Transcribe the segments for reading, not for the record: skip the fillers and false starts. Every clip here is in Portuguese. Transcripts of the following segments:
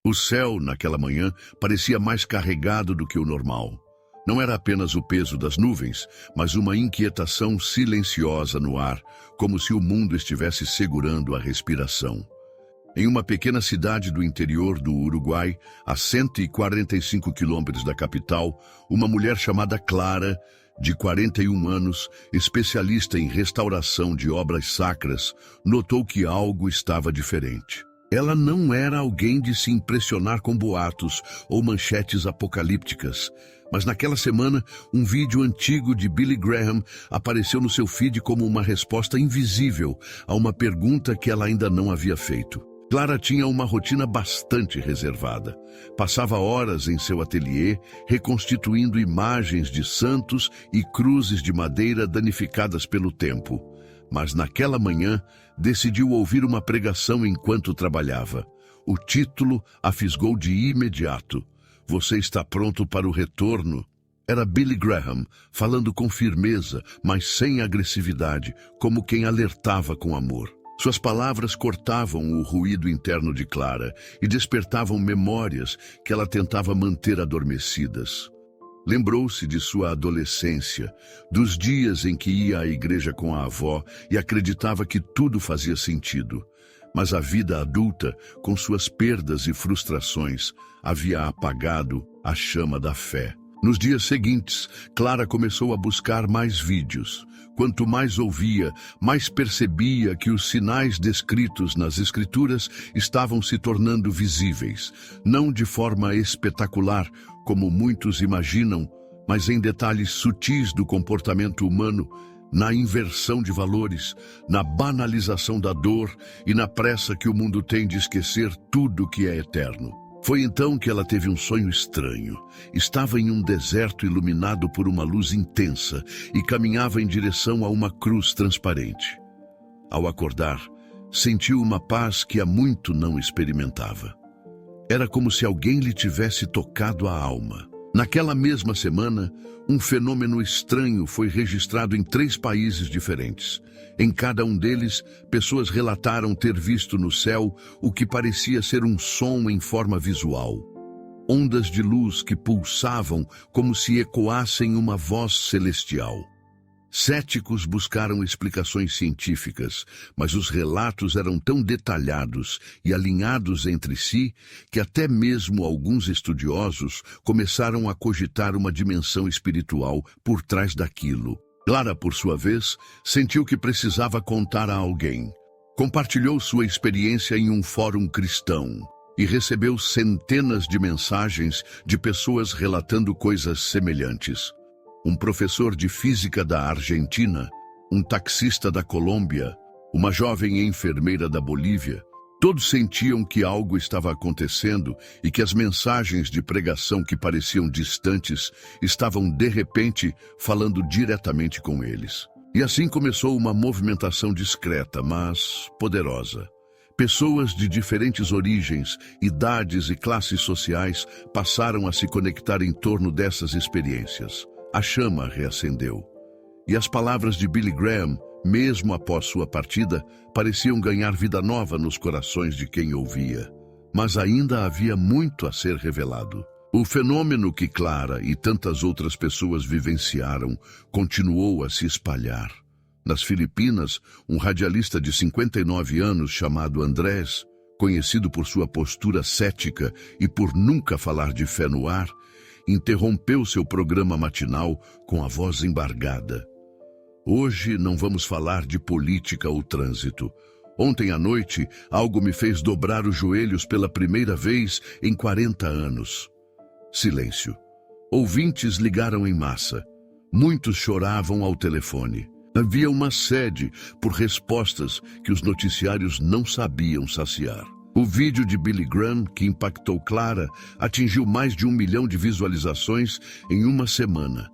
O céu, naquela manhã, parecia mais carregado do que o normal. Não era apenas o peso das nuvens, mas uma inquietação silenciosa no ar, como se o mundo estivesse segurando a respiração. Em uma pequena cidade do interior do Uruguai, a 145 quilômetros da capital, uma mulher chamada Clara, de 41 anos, especialista em restauração de obras sacras, notou que algo estava diferente. Ela não era alguém de se impressionar com boatos ou manchetes apocalípticas, mas naquela semana, um vídeo antigo de Billy Graham apareceu no seu feed como uma resposta invisível a uma pergunta que ela ainda não havia feito. Clara tinha uma rotina bastante reservada. Passava horas em seu ateliê, reconstituindo imagens de santos e cruzes de madeira danificadas pelo tempo. Mas naquela manhã, decidiu ouvir uma pregação enquanto trabalhava. O título a fisgou de imediato. Você está pronto para o retorno? Era Billy Graham, falando com firmeza, mas sem agressividade, como quem alertava com amor. Suas palavras cortavam o ruído interno de Clara e despertavam memórias que ela tentava manter adormecidas. Lembrou-se de sua adolescência, dos dias em que ia à igreja com a avó e acreditava que tudo fazia sentido. Mas a vida adulta, com suas perdas e frustrações, havia apagado a chama da fé. Nos dias seguintes, Clara começou a buscar mais vídeos. Quanto mais ouvia, mais percebia que os sinais descritos nas Escrituras estavam se tornando visíveis, não de forma espetacular, como muitos imaginam, mas em detalhes sutis do comportamento humano, na inversão de valores, na banalização da dor e na pressa que o mundo tem de esquecer tudo que é eterno. Foi então que ela teve um sonho estranho. Estava em um deserto iluminado por uma luz intensa e caminhava em direção a uma cruz transparente. Ao acordar, sentiu uma paz que há muito não experimentava. Era como se alguém lhe tivesse tocado a alma. Naquela mesma semana, um fenômeno estranho foi registrado em 3 países diferentes. Em cada um deles, pessoas relataram ter visto no céu o que parecia ser um som em forma visual. Ondas de luz que pulsavam como se ecoassem uma voz celestial. Céticos buscaram explicações científicas, mas os relatos eram tão detalhados e alinhados entre si que até mesmo alguns estudiosos começaram a cogitar uma dimensão espiritual por trás daquilo. Clara, por sua vez, sentiu que precisava contar a alguém. Compartilhou sua experiência em um fórum cristão e recebeu centenas de mensagens de pessoas relatando coisas semelhantes. Um professor de física da Argentina, um taxista da Colômbia, uma jovem enfermeira da Bolívia, todos sentiam que algo estava acontecendo e que as mensagens de pregação que pareciam distantes estavam, de repente, falando diretamente com eles. E assim começou uma movimentação discreta, mas poderosa. Pessoas de diferentes origens, idades e classes sociais passaram a se conectar em torno dessas experiências. A chama reacendeu. E as palavras de Billy Graham, mesmo após sua partida, pareciam ganhar vida nova nos corações de quem ouvia. Mas ainda havia muito a ser revelado. O fenômeno que Clara e tantas outras pessoas vivenciaram continuou a se espalhar. Nas Filipinas, um radialista de 59 anos chamado Andrés, conhecido por sua postura cética e por nunca falar de fé no ar, interrompeu seu programa matinal com a voz embargada. Hoje não vamos falar de política ou trânsito. Ontem à noite, algo me fez dobrar os joelhos pela primeira vez em 40 anos. Silêncio. Ouvintes ligaram em massa. Muitos choravam ao telefone. Havia uma sede por respostas que os noticiários não sabiam saciar. O vídeo de Billy Graham, que impactou Clara, atingiu mais de 1 milhão de visualizações em uma semana.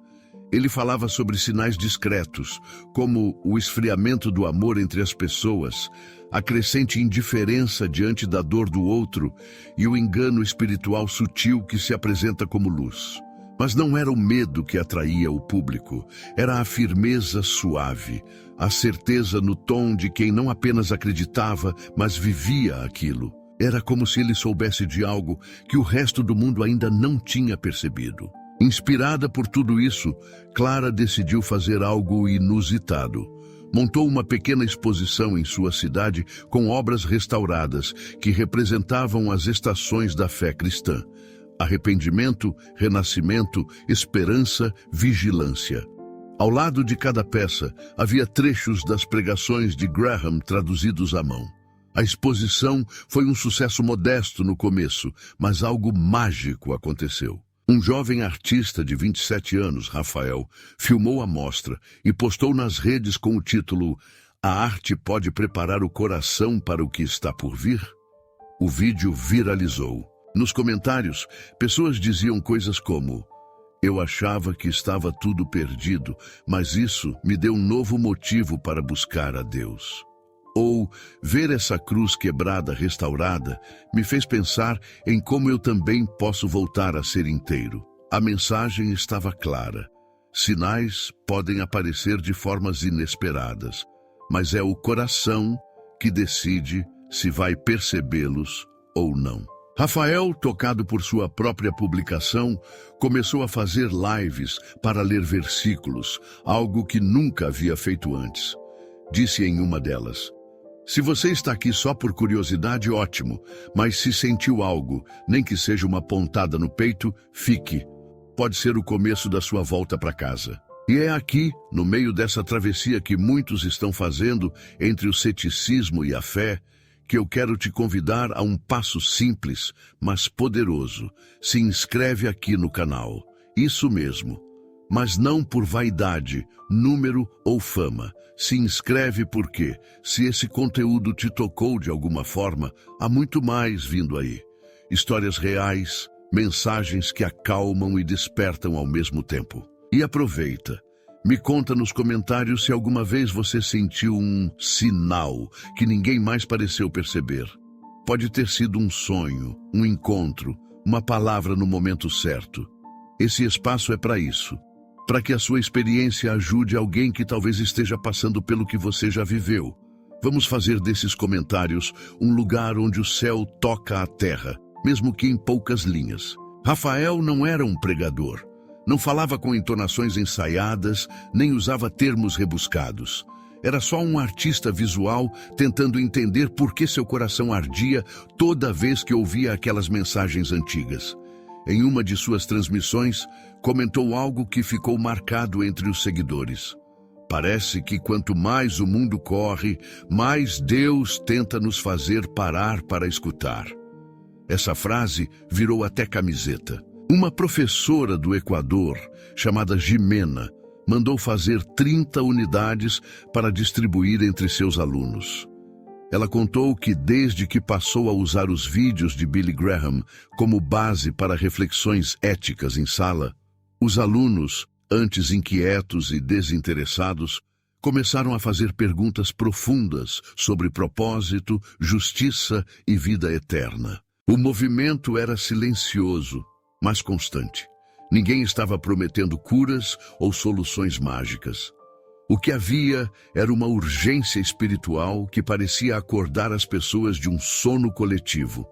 Ele falava sobre sinais discretos, como o esfriamento do amor entre as pessoas, a crescente indiferença diante da dor do outro e o engano espiritual sutil que se apresenta como luz. Mas não era o medo que atraía o público, era a firmeza suave, a certeza no tom de quem não apenas acreditava, mas vivia aquilo. Era como se ele soubesse de algo que o resto do mundo ainda não tinha percebido. Inspirada por tudo isso, Clara decidiu fazer algo inusitado. Montou uma pequena exposição em sua cidade com obras restauradas que representavam as estações da fé cristã: arrependimento, renascimento, esperança, vigilância. Ao lado de cada peça, havia trechos das pregações de Graham traduzidos à mão. A exposição foi um sucesso modesto no começo, mas algo mágico aconteceu. Um jovem artista de 27 anos, Rafael, filmou a mostra e postou nas redes com o título "A arte pode preparar o coração para o que está por vir?". O vídeo viralizou. Nos comentários, pessoas diziam coisas como: "Eu achava que estava tudo perdido, mas isso me deu um novo motivo para buscar a Deus." Ou, "Ver essa cruz quebrada, restaurada, me fez pensar em como eu também posso voltar a ser inteiro." A mensagem estava clara. Sinais podem aparecer de formas inesperadas, mas é o coração que decide se vai percebê-los ou não. Rafael, tocado por sua própria publicação, começou a fazer lives para ler versículos, algo que nunca havia feito antes. Disse em uma delas: "Se você está aqui só por curiosidade, ótimo, mas se sentiu algo, nem que seja uma pontada no peito, fique. Pode ser o começo da sua volta para casa." E é aqui, no meio dessa travessia que muitos estão fazendo entre o ceticismo e a fé, que eu quero te convidar a um passo simples, mas poderoso. Se inscreve aqui no canal. Isso mesmo. Mas não por vaidade, número ou fama. Se inscreve porque, se esse conteúdo te tocou de alguma forma, há muito mais vindo aí. Histórias reais, mensagens que acalmam e despertam ao mesmo tempo. E aproveita. Me conta nos comentários se alguma vez você sentiu um sinal que ninguém mais pareceu perceber. Pode ter sido um sonho, um encontro, uma palavra no momento certo. Esse espaço é para isso. Para que a sua experiência ajude alguém que talvez esteja passando pelo que você já viveu. Vamos fazer desses comentários um lugar onde o céu toca a terra, mesmo que em poucas linhas. Rafael não era um pregador. Não falava com entonações ensaiadas, nem usava termos rebuscados. Era só um artista visual tentando entender por que seu coração ardia toda vez que ouvia aquelas mensagens antigas. Em uma de suas transmissões, comentou algo que ficou marcado entre os seguidores. Parece que quanto mais o mundo corre, mais Deus tenta nos fazer parar para escutar. Essa frase virou até camiseta. Uma professora do Equador, chamada Jimena, mandou fazer 30 unidades para distribuir entre seus alunos. Ela contou que desde que passou a usar os vídeos de Billy Graham como base para reflexões éticas em sala, os alunos, antes inquietos e desinteressados, começaram a fazer perguntas profundas sobre propósito, justiça e vida eterna. O movimento era silencioso, mas constante. Ninguém estava prometendo curas ou soluções mágicas. O que havia era uma urgência espiritual que parecia acordar as pessoas de um sono coletivo.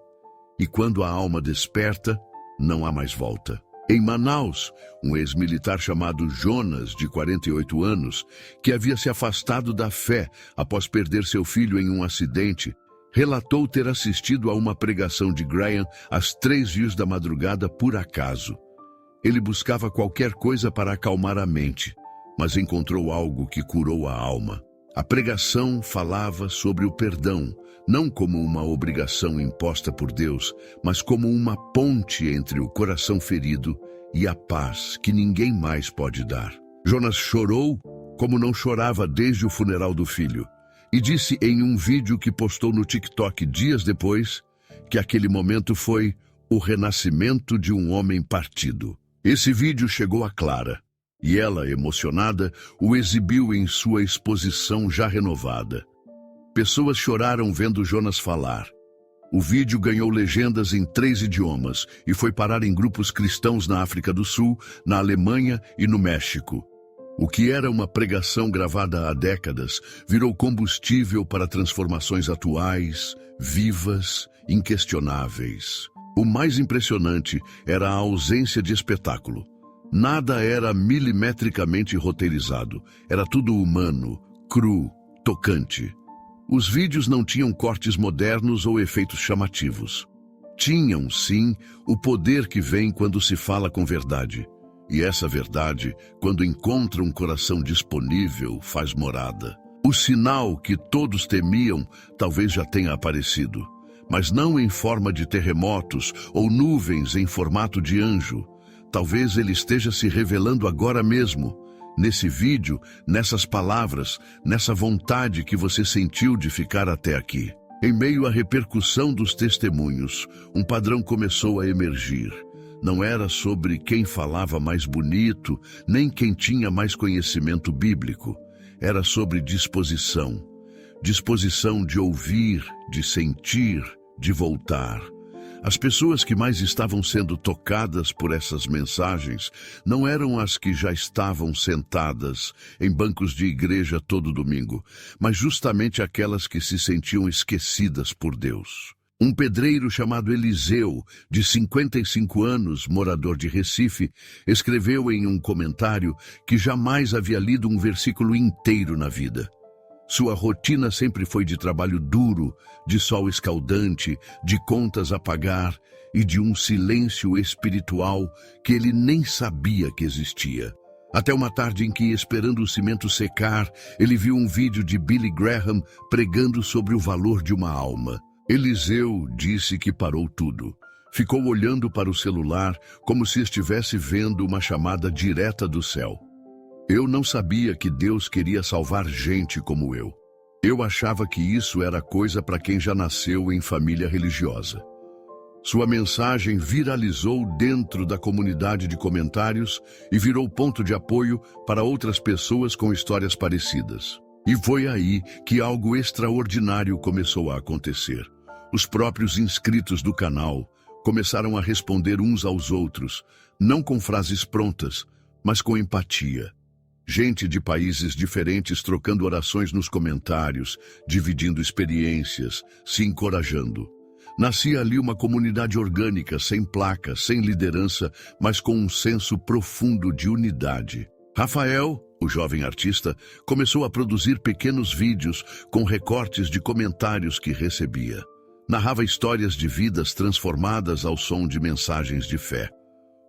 E quando a alma desperta, não há mais volta. Em Manaus, um ex-militar chamado Jonas, de 48 anos, que havia se afastado da fé após perder seu filho em um acidente, relatou ter assistido a uma pregação de Graham às 3h da madrugada por acaso. Ele buscava qualquer coisa para acalmar a mente, mas encontrou algo que curou a alma. A pregação falava sobre o perdão, não como uma obrigação imposta por Deus, mas como uma ponte entre o coração ferido e a paz que ninguém mais pode dar. Jonas chorou como não chorava desde o funeral do filho, e disse em um vídeo que postou no TikTok dias depois que aquele momento foi o renascimento de um homem partido. Esse vídeo chegou a Clara, e ela, emocionada, o exibiu em sua exposição já renovada. Pessoas choraram vendo Jonas falar. O vídeo ganhou legendas em 3 idiomas e foi parar em grupos cristãos na África do Sul, na Alemanha e no México. O que era uma pregação gravada há décadas virou combustível para transformações atuais, vivas inquestionáveis. O mais impressionante era a ausência de espetáculo. Nada era milimetricamente roteirizado. Era tudo humano, cru, tocante. Os vídeos não tinham cortes modernos ou efeitos chamativos. Tinham, sim, o poder que vem quando se fala com verdade. E essa verdade, quando encontra um coração disponível, faz morada. O sinal que todos temiam talvez já tenha aparecido, mas não em forma de terremotos ou nuvens em formato de anjo. Talvez ele esteja se revelando agora mesmo, nesse vídeo, nessas palavras, nessa vontade que você sentiu de ficar até aqui. Em meio à repercussão dos testemunhos, um padrão começou a emergir. Não era sobre quem falava mais bonito, nem quem tinha mais conhecimento bíblico. Era sobre disposição. Disposição de ouvir, de sentir, de voltar. As pessoas que mais estavam sendo tocadas por essas mensagens não eram as que já estavam sentadas em bancos de igreja todo domingo, mas justamente aquelas que se sentiam esquecidas por Deus. Um pedreiro chamado Eliseu, de 55 anos, morador de Recife, escreveu em um comentário que jamais havia lido um versículo inteiro na vida. Sua rotina sempre foi de trabalho duro, de sol escaldante, de contas a pagar e de um silêncio espiritual que ele nem sabia que existia. Até uma tarde em que, esperando o cimento secar, ele viu um vídeo de Billy Graham pregando sobre o valor de uma alma. Eliseu disse que parou tudo. Ficou olhando para o celular como se estivesse vendo uma chamada direta do céu. Eu não sabia que Deus queria salvar gente como eu. Eu achava que isso era coisa para quem já nasceu em família religiosa. Sua mensagem viralizou dentro da comunidade de comentários e virou ponto de apoio para outras pessoas com histórias parecidas. E foi aí que algo extraordinário começou a acontecer. Os próprios inscritos do canal começaram a responder uns aos outros, não com frases prontas, mas com empatia. Gente de países diferentes trocando orações nos comentários, dividindo experiências, se encorajando. Nascia ali uma comunidade orgânica, sem placa, sem liderança, mas com um senso profundo de unidade. Rafael, o jovem artista, começou a produzir pequenos vídeos com recortes de comentários que recebia. Narrava histórias de vidas transformadas ao som de mensagens de fé.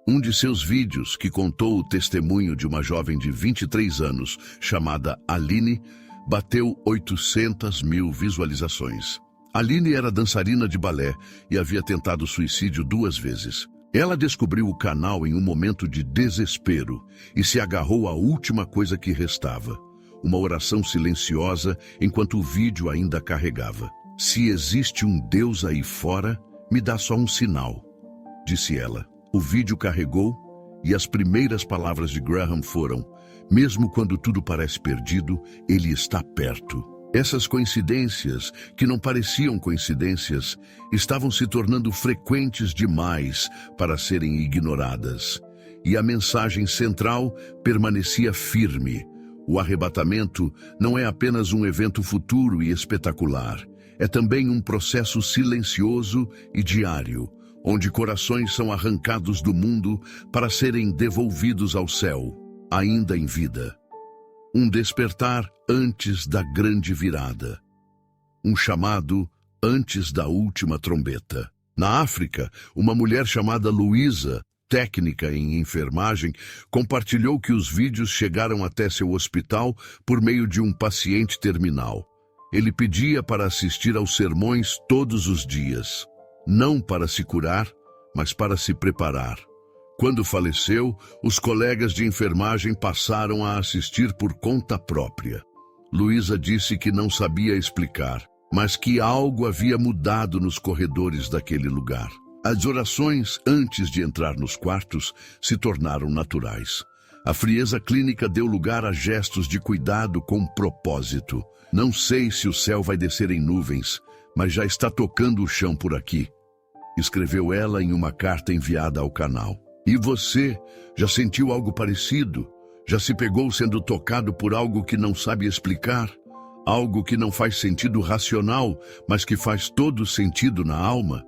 Um de seus vídeos, que contou o testemunho de uma jovem de 23 anos, chamada Aline, bateu 800 mil visualizações. Aline era dançarina de balé e havia tentado suicídio 2 vezes. Ela descobriu o canal em um momento de desespero e se agarrou à última coisa que restava, uma oração silenciosa enquanto o vídeo ainda carregava. Se existe um Deus aí fora, me dá só um sinal, disse ela. O vídeo carregou e as primeiras palavras de Graham foram: mesmo quando tudo parece perdido, ele está perto. Essas coincidências, que não pareciam coincidências, estavam se tornando frequentes demais para serem ignoradas. E a mensagem central permanecia firme. O arrebatamento não é apenas um evento futuro e espetacular. É também um processo silencioso e diário, onde corações são arrancados do mundo para serem devolvidos ao céu, ainda em vida. Um despertar antes da grande virada. Um chamado antes da última trombeta. Na África, uma mulher chamada Luísa, técnica em enfermagem, compartilhou que os vídeos chegaram até seu hospital por meio de um paciente terminal. Ele pedia para assistir aos sermões todos os dias, não para se curar, mas para se preparar. Quando faleceu, os colegas de enfermagem passaram a assistir por conta própria. Luísa disse que não sabia explicar, mas que algo havia mudado nos corredores daquele lugar. As orações, antes de entrar nos quartos, se tornaram naturais. A frieza clínica deu lugar a gestos de cuidado com propósito. Não sei se o céu vai descer em nuvens, mas já está tocando o chão por aqui, escreveu ela em uma carta enviada ao canal. E você, já sentiu algo parecido? Já se pegou sendo tocado por algo que não sabe explicar? Algo que não faz sentido racional, mas que faz todo sentido na alma?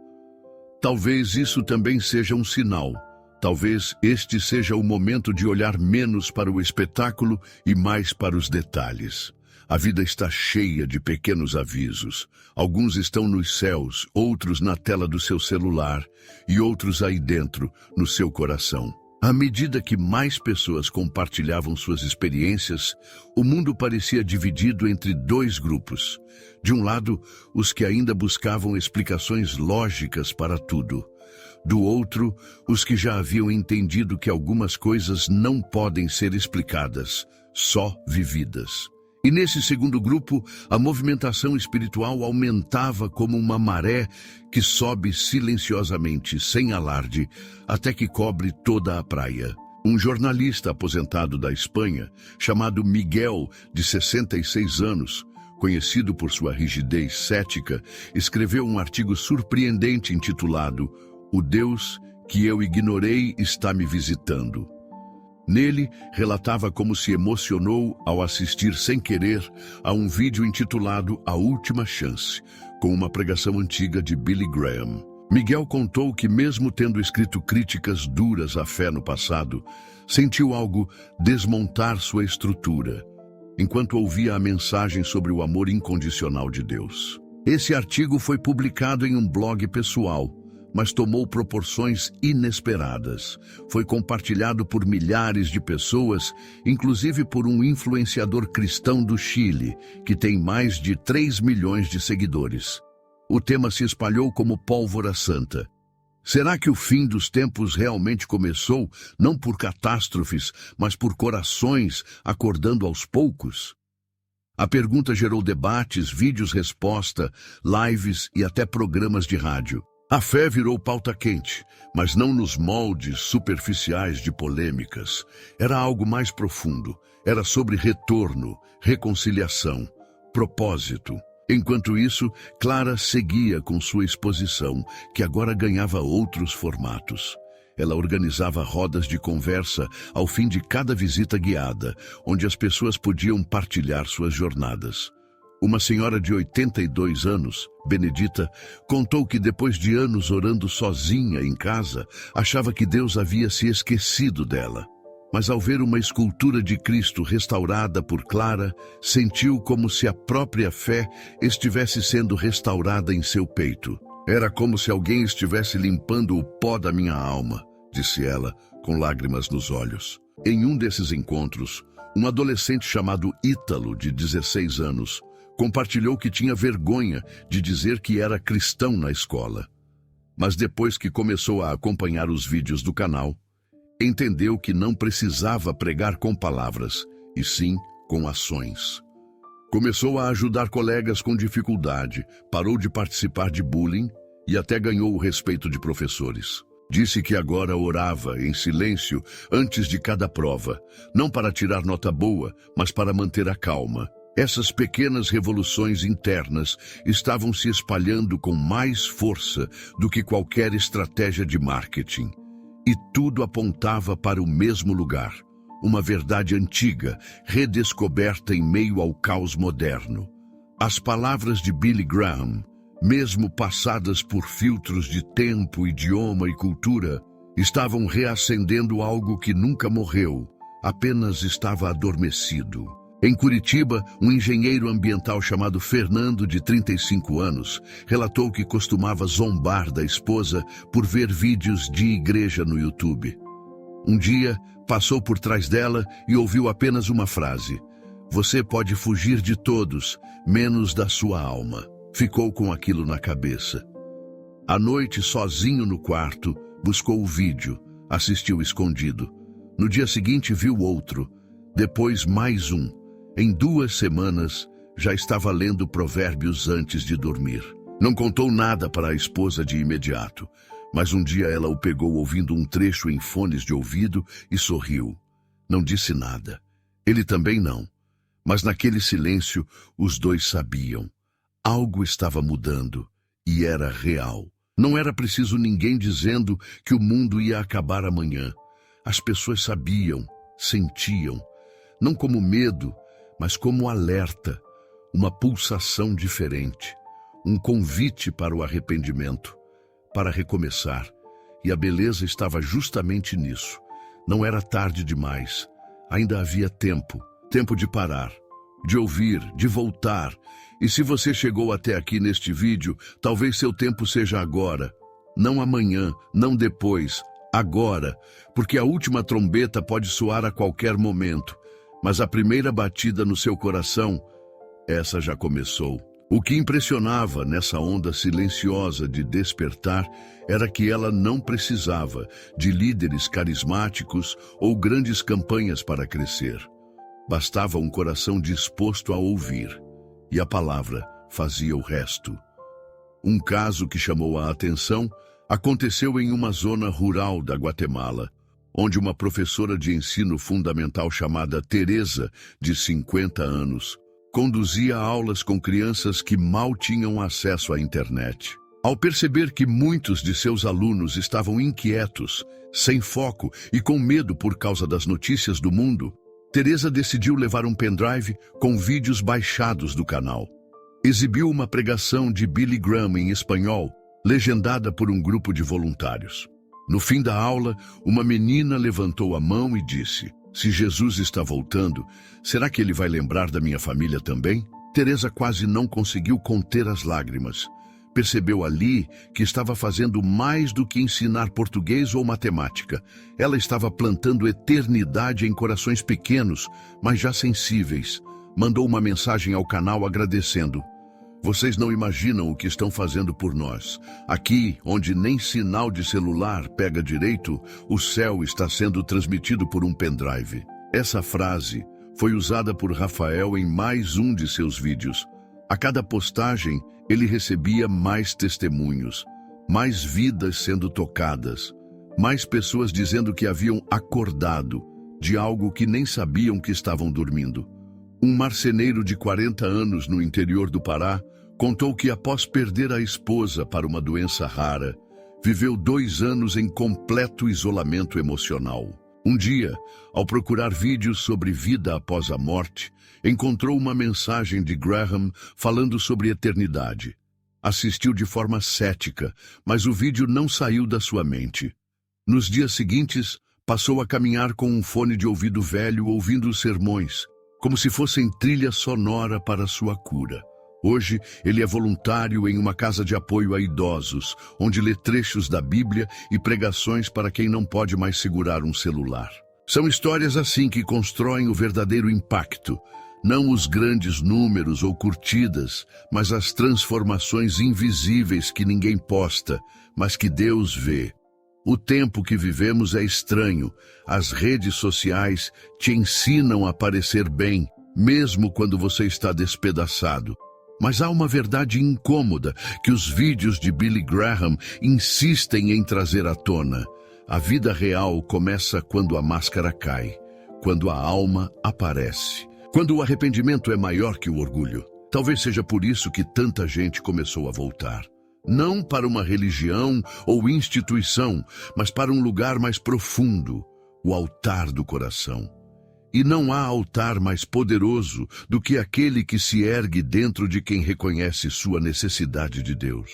Talvez isso também seja um sinal. Talvez este seja o momento de olhar menos para o espetáculo e mais para os detalhes. A vida está cheia de pequenos avisos. Alguns estão nos céus, outros na tela do seu celular e outros aí dentro, no seu coração. À medida que mais pessoas compartilhavam suas experiências, o mundo parecia dividido entre dois grupos. De um lado, os que ainda buscavam explicações lógicas para tudo. Do outro, os que já haviam entendido que algumas coisas não podem ser explicadas, só vividas. E nesse segundo grupo, a movimentação espiritual aumentava como uma maré que sobe silenciosamente, sem alarde, até que cobre toda a praia. Um jornalista aposentado da Espanha, chamado Miguel, de 66 anos, conhecido por sua rigidez cética, escreveu um artigo surpreendente intitulado "O Deus que eu ignorei está me visitando". Nele, relatava como se emocionou ao assistir sem querer a um vídeo intitulado A Última Chance, com uma pregação antiga de Billy Graham. Miguel contou que, mesmo tendo escrito críticas duras à fé no passado, sentiu algo desmontar sua estrutura, enquanto ouvia a mensagem sobre o amor incondicional de Deus. Esse artigo foi publicado em um blog pessoal, mas tomou proporções inesperadas. Foi compartilhado por milhares de pessoas, inclusive por um influenciador cristão do Chile, que tem mais de 3 milhões de seguidores. O tema se espalhou como pólvora santa. Será que o fim dos tempos realmente começou, não por catástrofes, mas por corações acordando aos poucos? A pergunta gerou debates, vídeos-resposta, lives e até programas de rádio. A fé virou pauta quente, mas não nos moldes superficiais de polêmicas. Era algo mais profundo. Era sobre retorno, reconciliação, propósito. Enquanto isso, Clara seguia com sua exposição, que agora ganhava outros formatos. Ela organizava rodas de conversa ao fim de cada visita guiada, onde as pessoas podiam partilhar suas jornadas. Uma senhora de 82 anos, Benedita, contou que depois de anos orando sozinha em casa, achava que Deus havia se esquecido dela. Mas ao ver uma escultura de Cristo restaurada por Clara, sentiu como se a própria fé estivesse sendo restaurada em seu peito. Era como se alguém estivesse limpando o pó da minha alma, disse ela, com lágrimas nos olhos. Em um desses encontros, um adolescente chamado Ítalo, de 16 anos, compartilhou que tinha vergonha de dizer que era cristão na escola. Mas depois que começou a acompanhar os vídeos do canal, entendeu que não precisava pregar com palavras, e sim com ações. Começou a ajudar colegas com dificuldade, parou de participar de bullying e até ganhou o respeito de professores. Disse que agora orava em silêncio antes de cada prova, não para tirar nota boa, mas para manter a calma. Essas pequenas revoluções internas estavam se espalhando com mais força do que qualquer estratégia de marketing. E tudo apontava para o mesmo lugar, uma verdade antiga, redescoberta em meio ao caos moderno. As palavras de Billy Graham, mesmo passadas por filtros de tempo, idioma e cultura, estavam reacendendo algo que nunca morreu, apenas estava adormecido. Em Curitiba, um engenheiro ambiental chamado Fernando, de 35 anos, relatou que costumava zombar da esposa por ver vídeos de igreja no YouTube. Um dia, passou por trás dela e ouviu apenas uma frase: "Você pode fugir de todos, menos da sua alma." Ficou com aquilo na cabeça. À noite, sozinho no quarto, buscou o vídeo, assistiu escondido. No dia seguinte, viu outro, depois mais um. Em 2 semanas, já estava lendo Provérbios antes de dormir. Não contou nada para a esposa de imediato, mas um dia ela o pegou ouvindo um trecho em fones de ouvido e sorriu. Não disse nada. Ele também não. Mas naquele silêncio, os dois sabiam. Algo estava mudando, e era real. Não era preciso ninguém dizendo que o mundo ia acabar amanhã. As pessoas sabiam, sentiam, não como medo, mas como alerta. uma pulsação diferente, um convite para o arrependimento, para recomeçar. E a beleza estava justamente nisso. Não era tarde demais. Ainda havia tempo. Tempo de parar, de ouvir, de voltar. E se você chegou até aqui neste vídeo, talvez seu tempo seja agora. Não amanhã, não depois, agora. Porque a última trombeta pode soar a qualquer momento. Mas a primeira batida no seu coração, essa já começou. O que impressionava nessa onda silenciosa de despertar era que ela não precisava de líderes carismáticos ou grandes campanhas para crescer. Bastava um coração disposto a ouvir, e a palavra fazia o resto. Um caso que chamou a atenção aconteceu em uma zona rural da Guatemala, onde uma professora de ensino fundamental chamada Teresa, de 50 anos, conduzia aulas com crianças que mal tinham acesso à internet. Ao perceber que muitos de seus alunos estavam inquietos, sem foco e com medo por causa das notícias do mundo, Teresa decidiu levar um pendrive com vídeos baixados do canal. Exibiu uma pregação de Billy Graham em espanhol, legendada por um grupo de voluntários. No fim da aula, uma menina levantou a mão e disse: "Se Jesus está voltando, será que ele vai lembrar da minha família também?" Teresa quase não conseguiu conter as lágrimas. Percebeu ali que estava fazendo mais do que ensinar português ou matemática. Ela estava plantando eternidade em corações pequenos, mas já sensíveis. Mandou uma mensagem ao canal agradecendo: "Vocês não imaginam o que estão fazendo por nós. Aqui, onde nem sinal de celular pega direito, o céu está sendo transmitido por um pendrive." Essa frase foi usada por Rafael em mais um de seus vídeos. A cada postagem, ele recebia mais testemunhos, mais vidas sendo tocadas, mais pessoas dizendo que haviam acordado de algo que nem sabiam que estavam dormindo. Um marceneiro de 40 anos no interior do Pará contou que, após perder a esposa para uma doença rara, viveu 2 anos em completo isolamento emocional. Um dia, ao procurar vídeos sobre vida após a morte, encontrou uma mensagem de Graham falando sobre eternidade. Assistiu de forma cética, mas o vídeo não saiu da sua mente. Nos dias seguintes, passou a caminhar com um fone de ouvido velho ouvindo os sermões, como se fossem trilha sonora para sua cura. Hoje, ele é voluntário em uma casa de apoio a idosos, onde lê trechos da Bíblia e pregações para quem não pode mais segurar um celular. São histórias assim que constroem o verdadeiro impacto. Não os grandes números ou curtidas, mas as transformações invisíveis que ninguém posta, mas que Deus vê. O tempo que vivemos é estranho. As redes sociais te ensinam a parecer bem, mesmo quando você está despedaçado. Mas há uma verdade incômoda que os vídeos de Billy Graham insistem em trazer à tona. A vida real começa quando a máscara cai, quando a alma aparece, quando o arrependimento é maior que o orgulho. Talvez seja por isso que tanta gente começou a voltar. Não para uma religião ou instituição, mas para um lugar mais profundo, o altar do coração. E não há altar mais poderoso do que aquele que se ergue dentro de quem reconhece sua necessidade de Deus.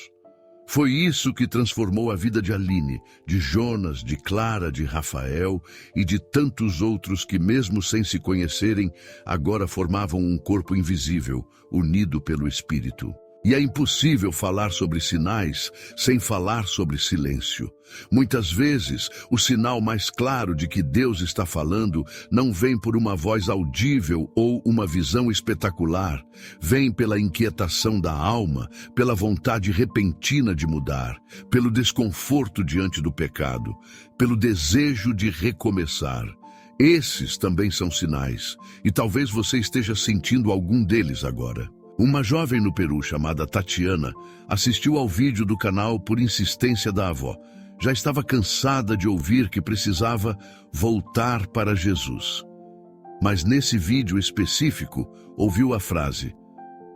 Foi isso que transformou a vida de Aline, de Jonas, de Clara, de Rafael e de tantos outros que, mesmo sem se conhecerem, agora formavam um corpo invisível, unido pelo Espírito. E é impossível falar sobre sinais sem falar sobre silêncio. Muitas vezes, o sinal mais claro de que Deus está falando não vem por uma voz audível ou uma visão espetacular. Vem pela inquietação da alma, pela vontade repentina de mudar, pelo desconforto diante do pecado, pelo desejo de recomeçar. Esses também são sinais, e talvez você esteja sentindo algum deles agora. Uma jovem no Peru chamada Tatiana assistiu ao vídeo do canal por insistência da avó. Já estava cansada de ouvir que precisava voltar para Jesus. Mas nesse vídeo específico, ouviu a frase: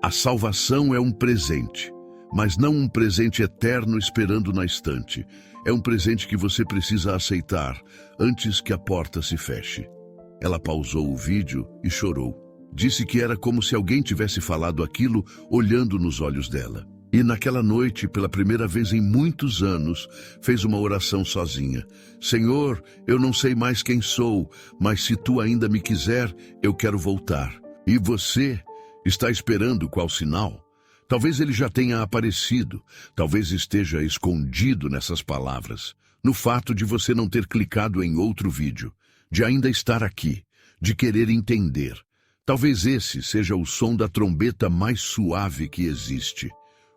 "A salvação é um presente, mas não um presente eterno esperando na estante. É um presente que você precisa aceitar antes que a porta se feche." Ela pausou o vídeo e chorou. Disse que era como se alguém tivesse falado aquilo olhando nos olhos dela. E naquela noite, pela primeira vez em muitos anos, fez uma oração sozinha. Senhor, eu não sei mais quem sou, mas se tu ainda me quiser, eu quero voltar. E você está esperando qual sinal? Talvez ele já tenha aparecido, talvez esteja escondido nessas palavras, no fato de você não ter clicado em outro vídeo, de ainda estar aqui, de querer entender. Talvez esse seja o som da trombeta mais suave que existe.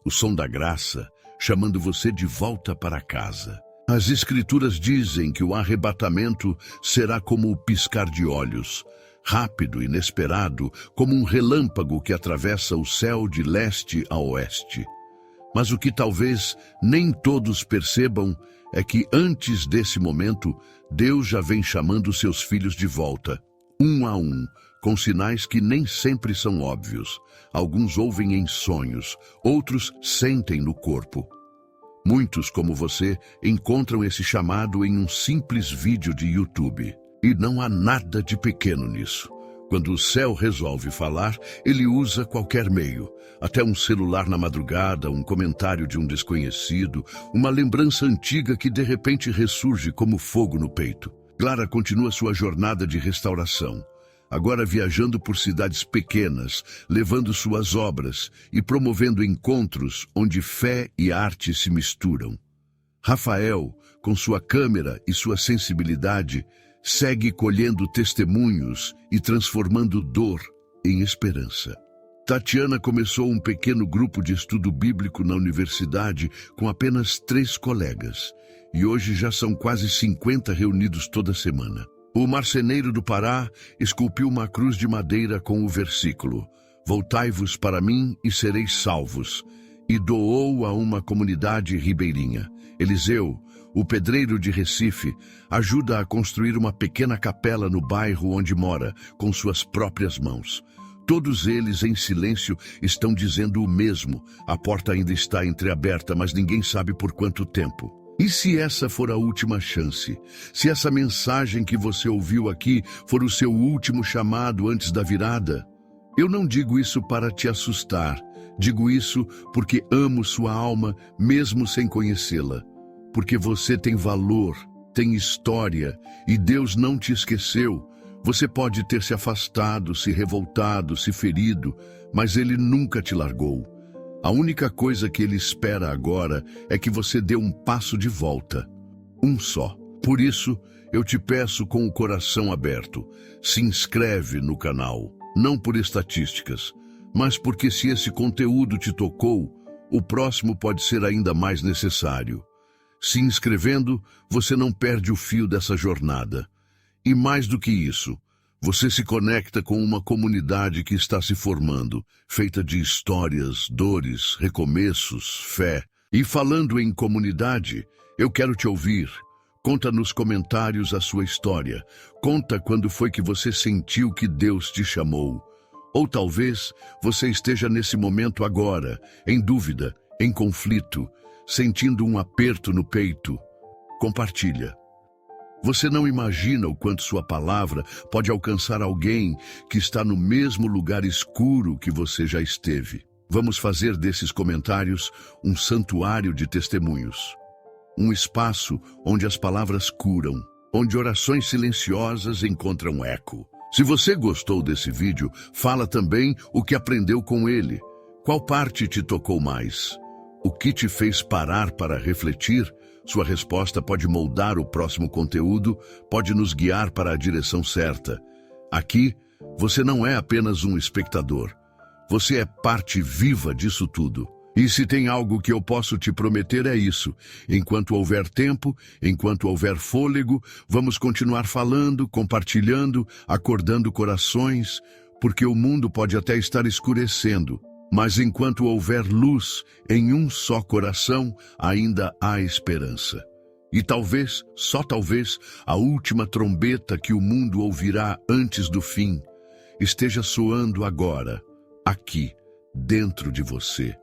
O som da graça, chamando você de volta para casa. As Escrituras dizem que o arrebatamento será como o piscar de olhos, rápido, inesperado, como um relâmpago que atravessa o céu de leste a oeste. Mas o que talvez nem todos percebam é que antes desse momento, Deus já vem chamando seus filhos de volta, um a um, com sinais que nem sempre são óbvios. Alguns ouvem em sonhos, outros sentem no corpo. Muitos, como você, encontram esse chamado em um simples vídeo de YouTube. E não há nada de pequeno nisso. Quando o céu resolve falar, ele usa qualquer meio. Até um celular na madrugada, um comentário de um desconhecido, uma lembrança antiga que de repente ressurge como fogo no peito. Clara continua sua jornada de restauração. Agora viajando por cidades pequenas, levando suas obras e promovendo encontros onde fé e arte se misturam. Rafael, com sua câmera e sua sensibilidade, segue colhendo testemunhos e transformando dor em esperança. Tatiana começou um pequeno grupo de estudo bíblico na universidade com apenas 3 colegas, e hoje já são quase 50 reunidos toda semana. O marceneiro do Pará esculpiu uma cruz de madeira com o versículo: "Voltai-vos para mim e sereis salvos", e doou a uma comunidade ribeirinha. Eliseu, o pedreiro de Recife, ajuda a construir uma pequena capela no bairro onde mora, com suas próprias mãos. Todos eles, em silêncio, estão dizendo o mesmo. A porta ainda está entreaberta, mas ninguém sabe por quanto tempo. E se essa for a última chance? Se essa mensagem que você ouviu aqui for o seu último chamado antes da virada? Eu não digo isso para te assustar. Digo isso porque amo sua alma, mesmo sem conhecê-la. Porque você tem valor, tem história, e Deus não te esqueceu. Você pode ter se afastado, se revoltado, se ferido, mas Ele nunca te largou. A única coisa que Ele espera agora é que você dê um passo de volta. Um só. Por isso, eu te peço com o coração aberto, se inscreve no canal, não por estatísticas, mas porque se esse conteúdo te tocou, o próximo pode ser ainda mais necessário. Se inscrevendo, você não perde o fio dessa jornada. E mais do que isso, você se conecta com uma comunidade que está se formando, feita de histórias, dores, recomeços, fé. E falando em comunidade, eu quero te ouvir. Conta nos comentários a sua história. Conta quando foi que você sentiu que Deus te chamou. Ou talvez você esteja nesse momento agora, em dúvida, em conflito, sentindo um aperto no peito. Compartilha. Você não imagina o quanto sua palavra pode alcançar alguém que está no mesmo lugar escuro que você já esteve. Vamos fazer desses comentários um santuário de testemunhos. Um espaço onde as palavras curam, onde orações silenciosas encontram eco. Se você gostou desse vídeo, fala também o que aprendeu com ele. Qual parte te tocou mais? O que te fez parar para refletir? Sua resposta pode moldar o próximo conteúdo, pode nos guiar para a direção certa. Aqui, você não é apenas um espectador. Você é parte viva disso tudo. E se tem algo que eu posso te prometer é isso. Enquanto houver tempo, enquanto houver fôlego, vamos continuar falando, compartilhando, acordando corações, porque o mundo pode até estar escurecendo. Mas enquanto houver luz em um só coração, ainda há esperança. E talvez, só talvez, a última trombeta que o mundo ouvirá antes do fim esteja soando agora, aqui, dentro de você.